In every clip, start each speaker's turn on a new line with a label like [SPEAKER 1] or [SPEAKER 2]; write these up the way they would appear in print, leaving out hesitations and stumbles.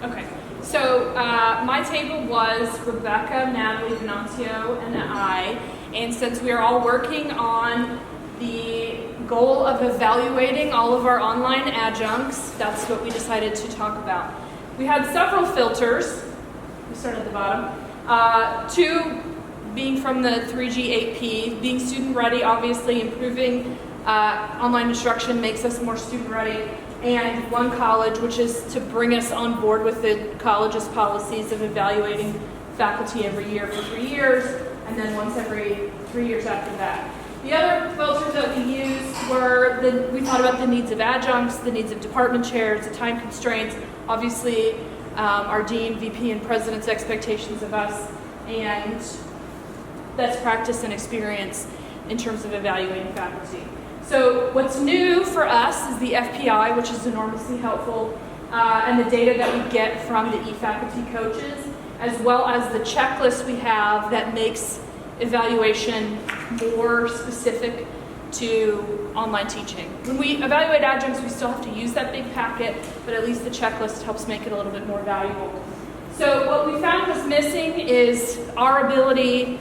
[SPEAKER 1] Okay. So my table was Rebecca, Natalie, Venancio, and I. And since we are all working on the goal of evaluating all of our online adjuncts, that's what we decided to talk about. We had several filters. We start at the bottom. Two being from the 3G 8P, being student ready, obviously improving online instruction makes us more student ready. And One College, which is to bring us on board with the college's policies of evaluating faculty every year for 3 years, and then once every 3 years after that. The other filters that we used were, we thought about the needs of adjuncts, the needs of department chairs, the time constraints, obviously our dean, VP, and president's expectations of us, and best practice and experience in terms of evaluating faculty. So what's new for us is the FPI, which is enormously helpful, and the data that we get from the eFaculty coaches, as well as the checklist we have that makes evaluation more specific to online teaching. When we evaluate adjuncts, we still have to use that big packet, but at least the checklist helps make it a little bit more valuable. So what we found was missing is our ability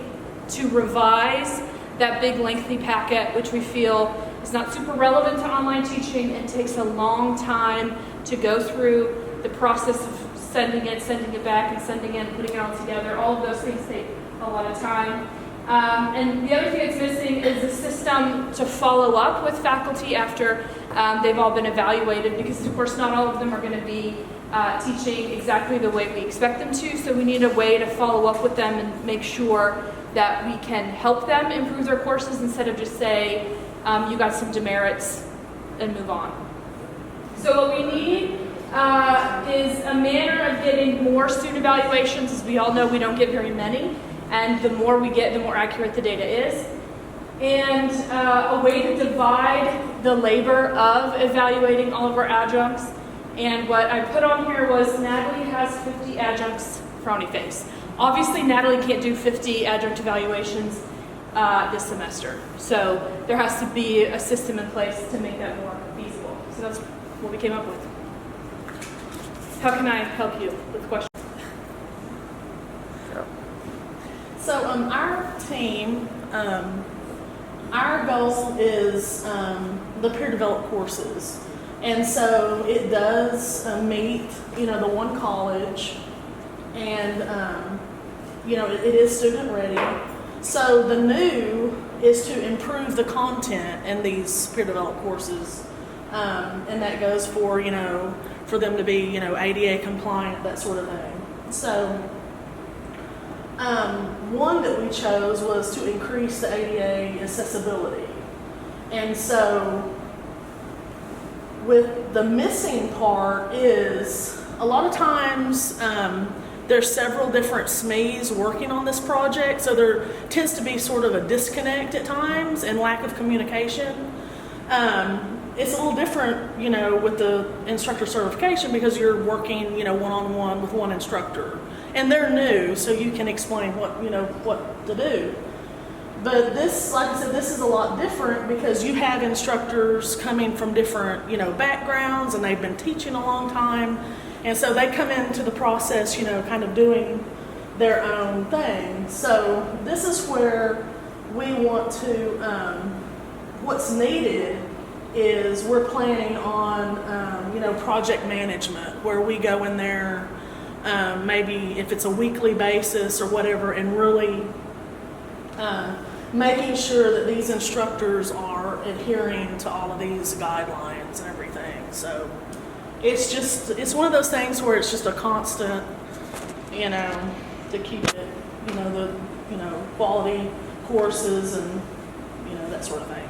[SPEAKER 1] to revise that big lengthy packet, which we feel is not super relevant to online teaching and takes a long time to go through the process of sending it back, and sending it, putting it all together. All of those things take a lot of time. And the other thing that's missing is a system to follow up with faculty after they've all been evaluated, because of course not all of them are going to be teaching exactly the way we expect them to, so we need a way to follow up with them and make sure that we can help them improve their courses instead of just say, you got some demerits and move on. So what we need is a manner of getting more student evaluations. As we all know, we don't get very many, and the more we get, the more accurate the data is. And a way to divide the labor of evaluating all of our adjuncts. And what I put on here was Natalie has 50 adjuncts frowny face. Obviously, Natalie can't do 50 adjunct evaluations this semester. So there has to be a system in place to make that more feasible. So that's what we came up with. How can I help you with questions?
[SPEAKER 2] So our team, our goal is the peer developed courses. And so it does meet, the One College, and, it is student ready. So the new is to improve the content in these peer developed courses. And that goes for, for them to be, ADA compliant, that sort of thing. So one that we chose was to increase the ADA accessibility. And so with the missing part is a lot of times there's several different SMEs working on this project, so there tends to be sort of a disconnect at times and lack of communication. It's a little different, with the instructor certification, because you're working, one-on-one with one instructor, and they're new, so you can explain what to do. But this, like I said, this is a lot different because you have instructors coming from different, backgrounds, and they've been teaching a long time. And so they come into the process, kind of doing their own thing. So this is where we want to, what's needed is we're planning on, project management, where we go in there, maybe if it's a weekly basis or whatever, and really making sure that these instructors are adhering to all of these guidelines and everything. So it's one of those things where it's just a constant, to keep it, the quality courses and, that sort of thing.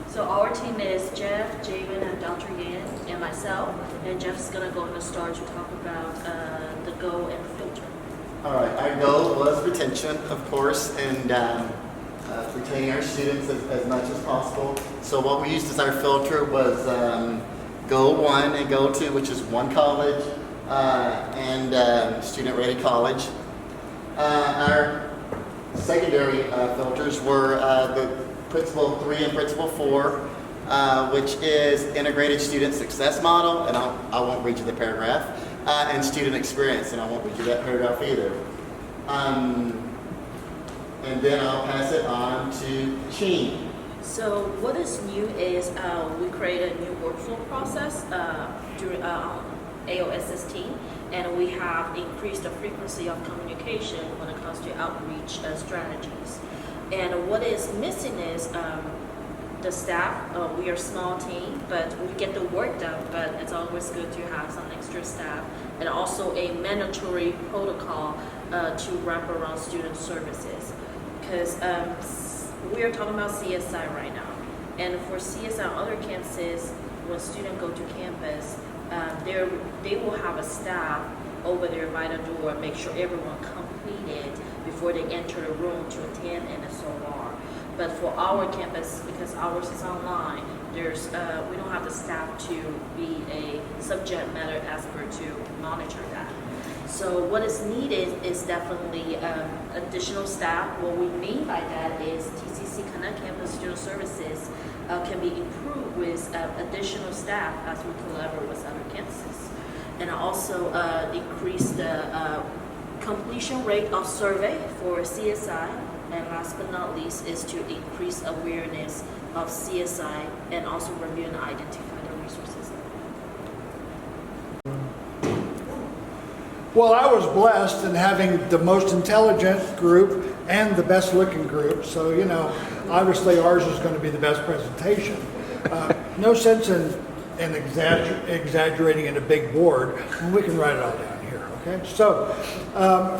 [SPEAKER 3] So our team is Jeff, Javen, and Dr. Yan, and myself. And Jeff's going to go in the start to talk about the goal and filter.
[SPEAKER 4] All right, our goal was retention, of course, and retaining our students as much as possible. So what we used as our filter was Goal 1 and Goal 2, which is One College and Student Ready College. Our secondary filters were the Principal 3 and Principal 4, which is integrated student success model, and I won't read you the paragraph, and student experience, and I won't read you that paragraph either. And then I'll pass it on to Ching.
[SPEAKER 3] So what is new is we created a new workflow process during AOSST, and we have increased the frequency of communication when it comes to outreach strategies. And what is missing is the staff. We are a small team, but we get the work done, but it's always good to have some extra staff, and also a mandatory protocol to wrap around student services. Because we are talking about CSI right now, and for CSI on other campuses, when students go to campus, they will have a staff over there by the door, make sure everyone completed before they enter the room to attend and so on. But for our campus, because ours is online, there's we don't have the staff to be a subject matter expert to monitor that. So what is needed is definitely additional staff. What we mean by that is TCC Connect Campus Student Services can be improved with additional staff as we collaborate with other campuses. And also increase the completion rate of survey for CSI. And last but not least is to increase awareness of CSI and also review and identify the resources.
[SPEAKER 5] Well, I was blessed in having the most intelligent group and the best looking group. So, you know, obviously ours is going to be the best presentation. No sense in exaggerating in a big board when we can write it all down here, okay? So,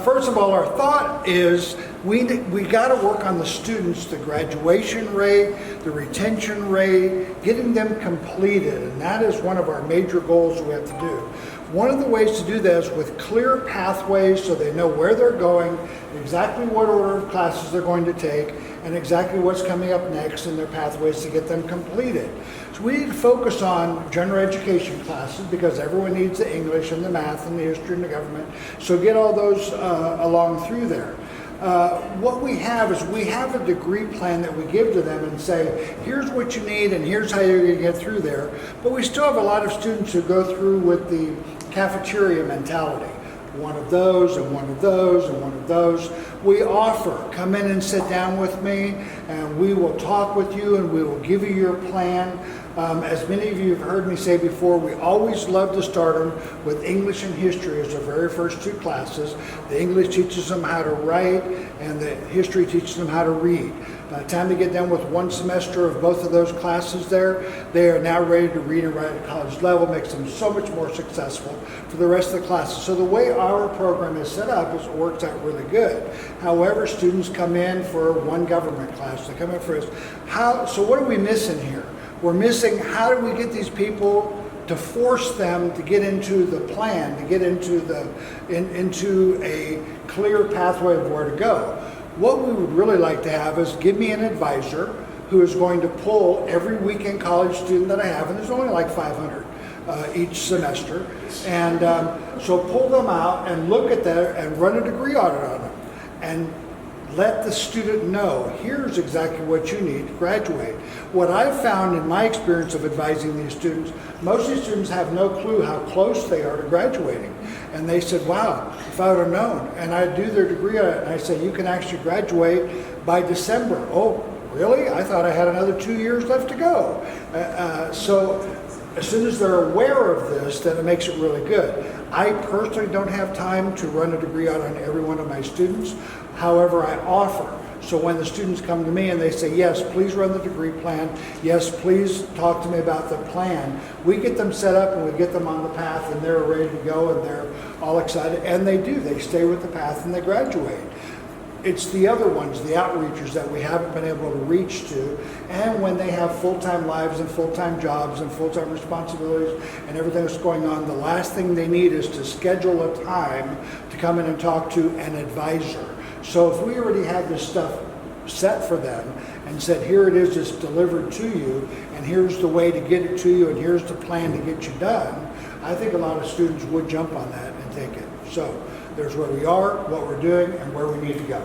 [SPEAKER 5] first of all, our thought is we got to work on the students, the graduation rate, the retention rate, getting them completed, and that is one of our major goals we have to do. One of the ways to do that is with clear pathways so they know where they're going, exactly what order of classes they're going to take, and exactly what's coming up next in their pathways to get them completed. So we need to focus on general education classes because everyone needs the English and the math and the history and the government. So get all those along through there. What we have is we have a degree plan that we give to them and say, here's what you need and here's how you're going to get through there. But we still have a lot of students who go through with the cafeteria mentality. One of those and one of those and one of those. We offer, come in and sit down with me and we will talk with you and we will give you your plan. As many of you have heard me say before, we always love to start them with English and history as our very first two classes. The English teaches them how to write and the history teaches them how to read. By the time they get done with one semester of both of those classes there, they are now ready to read and write at college level, makes them so much more successful for the rest of the classes. So the way our program is set up is it works out really good. However, students come in for one government class, they come in for this. So what are we missing here? We're missing how do we get these people to force them to get into the plan, to get into a clear pathway of where to go. What we would really like to have is give me an advisor who is going to pull every weekend college student that I have, and there's only like 500 each semester, and so pull them out and look at that and run a degree audit on them and let the student know, here's exactly what you need to graduate. What I've found in my experience of advising these students, most of these students have no clue how close they are to graduating. And they said, wow, if I would have known. And I do their degree on it, and I say, you can actually graduate by December. Oh, really? I thought I had another 2 years left to go. So as soon as they're aware of this, then it makes it really good. I personally don't have time to run a degree audit on every one of my students. However, I offer. So when the students come to me and they say, yes, please run the degree plan. Yes, please talk to me about the plan. We get them set up and we get them on the path and they're ready to go and they're all excited. And they do. They stay with the path and they graduate. It's the other ones, the outreachers that we haven't been able to reach to. And when they have full-time lives and full-time jobs and full-time responsibilities and everything that's going on, the last thing they need is to schedule a time to come in and talk to an advisor. So if we already had this stuff set for them and said, here it is, it's delivered to you, and here's the way to get it to you, and here's the plan to get you done, I think a lot of students would jump on that and take it. So there's where we are, what we're doing, and where we need to go.